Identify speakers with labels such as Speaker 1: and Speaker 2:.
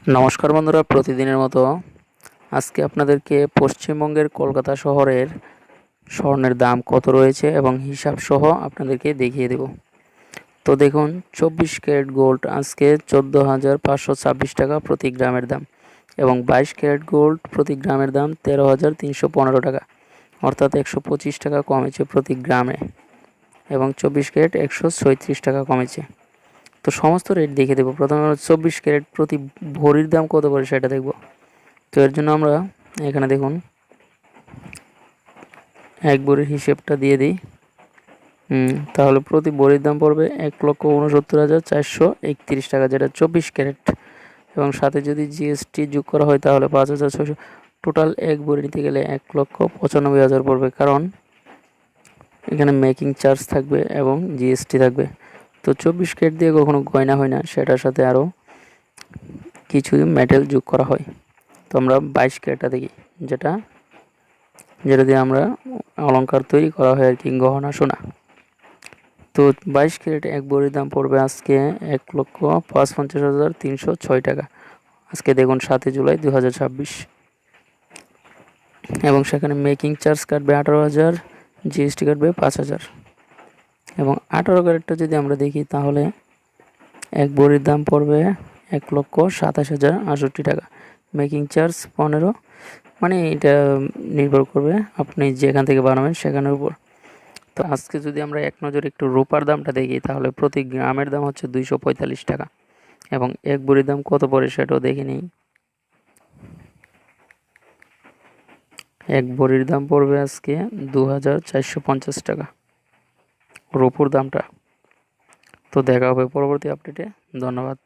Speaker 1: নমস্কার বন্ধুরা, প্রতিদিনের মতো আজকে আপনাদেরকে পশ্চিমবঙ্গের কলকাতা শহরের স্বর্ণের দাম কত রয়েছে এবং হিসাব সহ আপনাদেরকে দেখিয়ে দেব। তো দেখুন, 24 ক্যারেট গোল্ড আজকে 14,526 টাকা প্রতি গ্রামের দাম এবং 22 ক্যারেট গোল্ড প্রতি গ্রামের দাম 13,315 টাকা, অর্থাৎ 125 টাকা কমেছে প্রতি গ্রামে এবং 24 ক্যারেট 136 টাকা কমেছে। তো সমস্ত রেট দেখে দেবো। প্রথমে আমরা 24 ক্যারেট প্রতি ভরির দাম কত পড়ে সেটা দেখব। তো এর জন্য আমরা এখানে দেখুন এক ভরির হিসেবটা দিয়ে দিই। তাহলে প্রতি ভরির দাম পড়বে 1,69,431 টাকা, যেটা 24 ক্যারেট, এবং সাথে যদি জিএসটি যোগ করা হয় তাহলে 5,600। টোটাল এক ভরি নিতে গেলে 1,95,000 পড়বে, কারণ এখানে মেকিং চার্জ থাকবে এবং জিএসটি থাকবে। তো 24 ক্যারেট দিয়ে কখনো গয়না হয় না, সেটার সাথে আরও কিছু মেটেল যোগ করা হয়। তো আমরা 22 ক্যারেটটা দেখি, যেটা দিয়ে আমরা অলংকার তৈরি করা হয় আর কি, গহনা সোনা। তো 22 ক্যারেট এক ভরির দাম পড়বে আজকে 1,55,306 টাকা। আজকে দেখুন 7 জুলাই 2026, এবং সেখানে মেকিং চার্জ কাটবে 18,000, জিএসটি কাটবে 5,000। এবং 18 ক্যারেটটা যদি আমরা দেখি তাহলে এক ভরির দাম পড়বে 1,27,068 টাকা, মেকিং চার্জ 15। মানে এটা নির্ভর করবে আপনি যেখান থেকে বানাবেন সেখানের উপর। তো আজকে যদি আমরা এক নজরে একটু রূপার দামটা দেখি তাহলে প্রতি গ্রামের দাম হচ্ছে 245 টাকা, এবং এক ভরির দাম কত পড়ে সেটাও দেখে নিই। এক ভরির দাম পড়বে আজকে 2,450 টাকা রূপুর দামটা। তো দেখা হবে পরবর্তী আপডেটে। ধন্যবাদ।